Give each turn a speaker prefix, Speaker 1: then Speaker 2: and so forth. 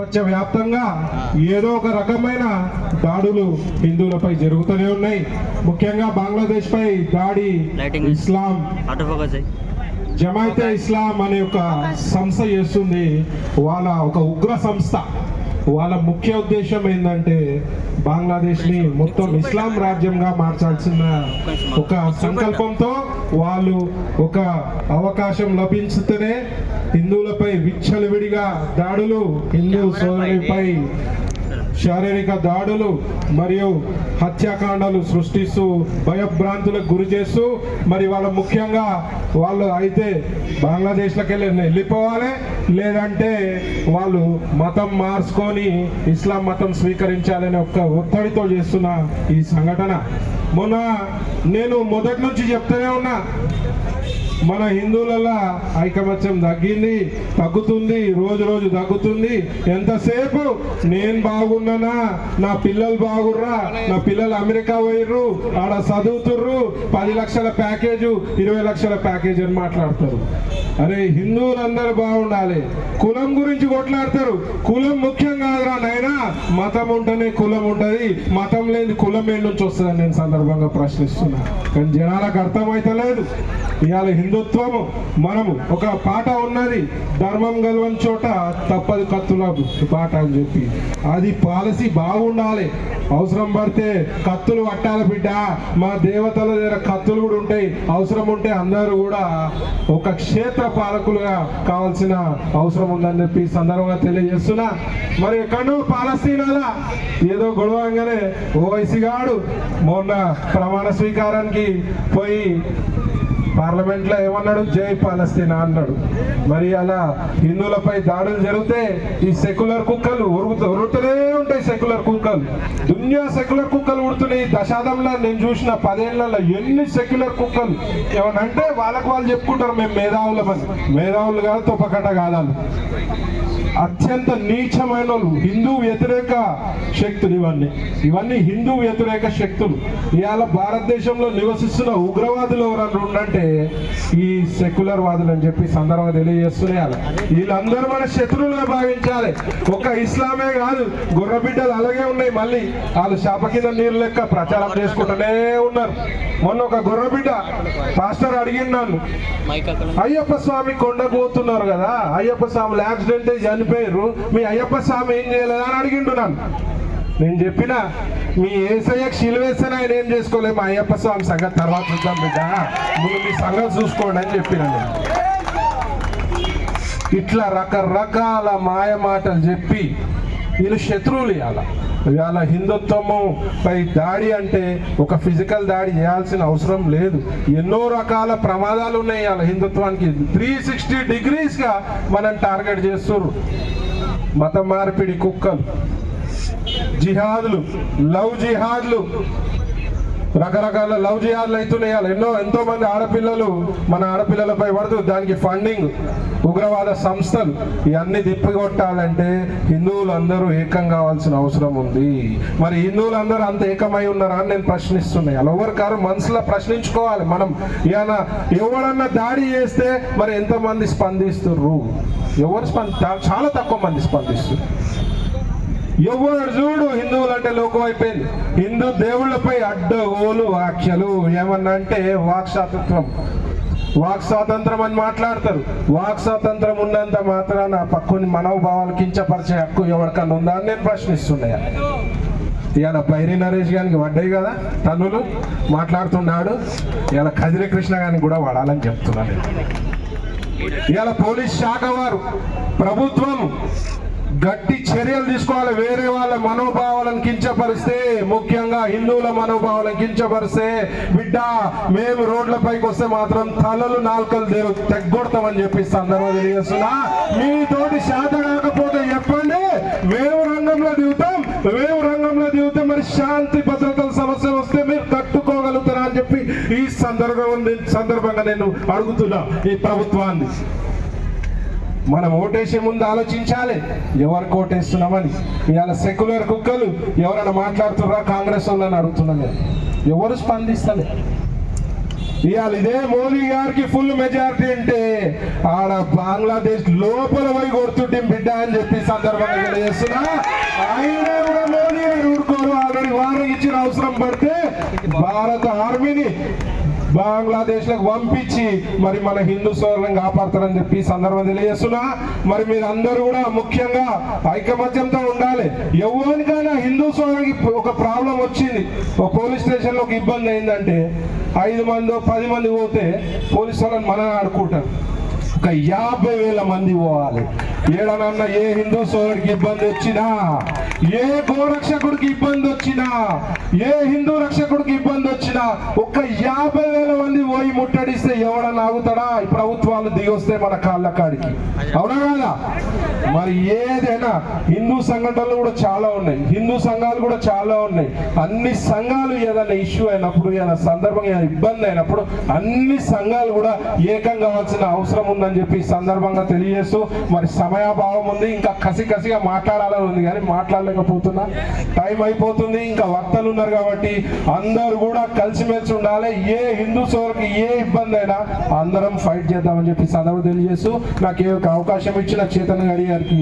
Speaker 1: ప్రపంచవ్యాప్తంగా ఏదో ఒక రకమైన దాడులు హిందువులపై జరుగుతూనే ఉన్నాయి. ముఖ్యంగా బంగ్లాదేశ్ పై దాడి ఇస్లాం జమాయితే ఇస్లాం అనే ఒక సంస్థ చేస్తుంది. వాళ్ళ ఒక ఉగ్ర సంస్థ. వాళ్ళ ముఖ్య ఉద్దేశం ఏంటంటే బంగ్లాదేశ్ని మొత్తం ఇస్లాం రాజ్యంగా మార్చాల్సిన ఒక సంకల్పంతో వాళ్ళు ఒక అవకాశం లభించితేనే హిందువులపై విచ్చలవిడిగా దాడులు, హిందూ సోదరులపై శారీరక దాడులు మరియు హత్యాకాండాలు సృష్టిస్తూ భయభ్రాంతులకు గురి చేస్తూ మరి వాళ్ళ ముఖ్యంగా వాళ్ళు అయితే బంగ్లాదేశ్లోకి వెళ్ళిపోవాలి, లేదంటే వాళ్ళు మతం మార్చుకొని ఇస్లాం మతం స్వీకరించాలనే ఒక ఒత్తిడితో చేస్తున్న ఈ సంఘటన. మొన్న నేను మొదటి నుంచి చెప్తూనే ఉన్నా, మన హిందువులలో ఐకమత్యం తగ్గుతుంది, రోజు రోజు తగ్గుతుంది. ఎంతసేపు నేను బాగున్నానా, నా పిల్లలు బాగుర్రా, నా పిల్లలు అమెరికా పోయిర్రు, ఆడ చదువుతుర్రు, 10 లక్షల ప్యాకేజు 20 లక్షల ప్యాకేజ్ అని మాట్లాడతారు. అరే హిందువులందరూ బాగుండాలి, కులం గురించి కొట్లాడతారు. కులం ముఖ్యం కాదురా నాయనా, మతం ఉంటేనే కులం ఉంటుంది, మతం లేని కులం ఏ నుంచి వస్తుందని నేను సందర్భంగా ప్రశ్నిస్తున్నా. కానీ జనాలకు అర్థమైతలేదు. ఇవాళ హిందుత్వము మనము ఒక పాట ఉన్నది, ధర్మం గెలవని చోట తప్పదు కత్తుల పాట అని చెప్పి. అది పాలసీ బాగుండాలి. అవసరం పడితే కత్తులు పట్టాలి బిడ్డ, మా దేవతల దగ్గర కత్తులు కూడా ఉంటాయి. అవసరం ఉంటే అందరూ కూడా ఒక క్షేత్ర పాలకులుగా కావాల్సిన అవసరం ఉందని చెప్పి సందర్భంగా తెలియజేస్తున్నా. మరి ఎక్కడో పాలస్తీనాలా ఏదో గొడవంగానే ఓవైసీ గాడు మొన్న ప్రమాణ స్వీకారానికి పోయి పార్లమెంట్ లో ఏమన్నాడు, జై పాలస్తీనా అన్నాడు. మరి అలా హిందువులపై దాడులు జరిగితే ఈ సెక్యులర్ కుక్కలు ఉరుతూనే ఉంటాయి. సెక్యులర్ కుక్కలు దునియా సెక్యులర్ కుక్కలు ఉడుతున్నాయి. దశాబ్దంలో నేను చూసిన 10 ఏళ్లలో ఎన్ని సెక్యులర్ కుక్కలు. ఏమనంటే వాళ్ళకు వాళ్ళు చెప్పుకుంటారు మేము మేధావులమని. మేధావులు కాదు, తొప్పకట్ట కాదాలు. అత్యంత నీచమైన హిందూ వ్యతిరేక శక్తులు ఇవన్నీ హిందూ వ్యతిరేక శక్తులు. ఇవాళ భారతదేశంలో నివసిస్తున్న ఉగ్రవాదులు ఎవరన్నా ఉండంటే ఈ సెక్యులర్ వాదులు అని చెప్పి సందర్భంగా తెలియజేస్తున్నాయి. వీళ్ళందరూ మన శత్రువులుగా భావించాలి. ఒక ఇస్లామే కాదు, గొర్రెబిడ్డలు అలాగే ఉన్నాయి. మళ్ళీ వాళ్ళు శాప కింద నీరు లెక్క ప్రచారం చేసుకుంటూనే ఉన్నారు. మొన్న ఒక గొర్రెబిడ్డ పాస్టర్ అడిగిండు నన్ను, అయ్యప్ప స్వామి కొండపోతున్నారు కదా, అయ్యప్ప స్వామి యాక్సిడెంట్ చనిపోయారు, మీ అయ్యప్ప స్వామి ఏం చేయలేదా అని అడిగిండు నన్ను. నేను చెప్పిన, మీ ఏసయ్యకు శిలువేస్తే ఆయన ఏం చేసుకోలేదు, మా అయ్యప్ప స్వామి సంగతి తర్వాత చూద్దాం బిడ్డ, ముందు మీ సంగతి చూసుకోండి అని చెప్పిన. ఇట్లా రకరకాల మాయ మాటలు చెప్పి వీళ్ళు శత్రువులు. ఇవాళ హిందుత్వము పై దాడి అంటే ఒక ఫిజికల్ దాడి చేయాల్సిన అవసరం లేదు. ఎన్నో రకాల ప్రమాదాలు ఉన్నాయి ఇవాళ హిందుత్వానికి. 360 డిగ్రీస్గా మనం టార్గెట్ చేస్తున్నారు. మత మార్పిడి కుక్కలు, జిహాదులు, లవ్ జిహాదులు, రకరకాల లవ్ జిహాదులు అవుతున్నాయి. ఎంతో మంది ఆడపిల్లలు మన ఆడపిల్లలపై పడుతూ దానికి ఫండింగ్, ఉగ్రవాద సంస్థలు, ఇవన్నీ తిప్పికొట్టాలంటే హిందువులందరూ ఏకం కావాల్సిన అవసరం ఉంది. మరి హిందువులందరూ అంత ఏకమై ఉన్నారా అని నేను ప్రశ్నిస్తున్నాయి. అలా ఎవరికారు మనసులో ప్రశ్నించుకోవాలి. మనం ఇలా ఎవరన్నా దాడి చేస్తే మరి ఎంతమంది స్పందిస్తుర్రు? చాలా తక్కువ మంది స్పందిస్తున్నారు. ఎవరు చూడు హిందువులంటే లోకం అయిపోయింది. హిందూ దేవుళ్ళపై అడ్డగోలు వ్యాఖ్యలు. ఏమన్నా అంటే వాక్ స్వాతంత్రం అని మాట్లాడతారు. వాక్ స్వాతంత్రం ఉన్నంత మాత్రాన పక్కని మనోభావాలు కించపరిచే హక్కు ఎవరికన్నా ఉందా అని నేను ప్రశ్నిస్తున్నాయా. ఇవాళ పైరి నరేష్ గారికి పడ్డాయి కదా తనులు, మాట్లాడుతున్నాడు. ఇవాళ కదిరి కృష్ణ గారికి కూడా వాడాలని చెప్తున్నాను. ఇవాళ పోలీస్ శాఖ వారు, ప్రభుత్వం గట్టి చర్యలు తీసుకోవాలి. వేరే వాళ్ళ మనోభావాలను కించపరిస్తే, ముఖ్యంగా హిందువుల మనోభావాలను కించపరిస్తే బిడ్డ మేము రోడ్లపైకి వస్తే మాత్రం తలలు నాలుకలు తెగ్గొడతామని చెప్పి సందర్భంగా తెలియజేస్తున్నా. మీతోటి శాత కాకపోతే చెప్పండి, మేము రంగంలో దిగుతాం. మరి శాంతి భద్రతల సమస్య వస్తే మీరు కట్టుకోగలుగుతారా అని చెప్పి ఈ సందర్భంగా నేను అడుగుతున్నా ఈ ప్రభుత్వాన్ని. మనం ఓటేసే ముందు ఆలోచించాలి ఎవరికి ఓటేస్తున్నామని. ఇవాళ సెక్యులర్ కుక్కలు ఎవరైనా మాట్లాడుతున్నారా కాంగ్రెస్ వాళ్ళని అడుగుతున్నాను. ఎవరు స్పందిస్తలే. ఇవాళ ఇదే మోదీ గారికి ఫుల్ మెజారిటీ అంటే ఆడ బంగ్లాదేశ్ లోపల పోయి కొడుతుంటే బిడ్డ అని చెప్పి సందర్భంగా తెలియజేస్తున్నా. ఆయన కూడా మోదీ గారు ఊరుకోరు. ఆల్రెడీ వారికి ఇచ్చిన అవసరం పడితే భారత ఆర్మీని బంగ్లాదేశ్ లకు పంపించి మరి మన హిందూ సోదరులను కాపాడతారని చెప్పి సందర్భం తెలియజేస్తున్నా. మరి మీరు అందరూ కూడా ముఖ్యంగా ఐకమత్యంతో ఉండాలి. ఎవరికైనా హిందూ సోదరునికి ఒక ప్రాబ్లం వచ్చింది, ఒక పోలీస్ స్టేషన్ లో ఒక ఇబ్బంది అయిందంటే 5 మంది 10 మంది పోతే పోలీసు వాళ్ళని మనం ఆడుకుంటారు. ఒక 50,000 మంది పోవాలి. ఏడనన్నా ఏ హిందూ సోదరుడికి ఇబ్బంది వచ్చినా, ఏ గోరక్షకుడికి ఇబ్బంది వచ్చినా, ఏ హిందూ రక్షకుడికి ఇబ్బంది వచ్చినా ఒక్క 50,000 మంది పోయి ముట్టడిస్తే ఎవడన్నా ఆగుతాడా? ఈ ప్రభుత్వాలు దిగొస్తే మన కాళ్ళ కాడికి, అవునా కదా? మరి ఏదైనా హిందూ సంఘటనలు కూడా చాలా ఉన్నాయి, హిందూ సంఘాలు కూడా చాలా ఉన్నాయి. అన్ని సంఘాలు ఏదైనా ఇష్యూ అయినప్పుడు, ఏదైనా సందర్భంగా ఏదైనా ఇబ్బంది అయినప్పుడు అన్ని సంఘాలు కూడా ఏకం కావాల్సిన అవసరం ఉందని చెప్పి సందర్భంగా తెలియజేస్తూ, మరి సమయాభావం ఉంది, ఇంకా కసిగా మాట్లాడాలని ఉంది కానీ మాట్లాడలేకపోతున్నా. టైం అయిపోతుంది, ఇంకా వక్తలు ఉన్నారు కాబట్టి అందరూ కూడా కలిసిమెలిసి ఉండాలి. ఏ హిందూ సోదరుకి ఏ ఇబ్బంది అయినా అందరం ఫైట్ చేద్దామని చెప్పి సందర్భం తెలియజేస్తూ నాకు అవకాశం ఇచ్చిన చైతన్య గారికి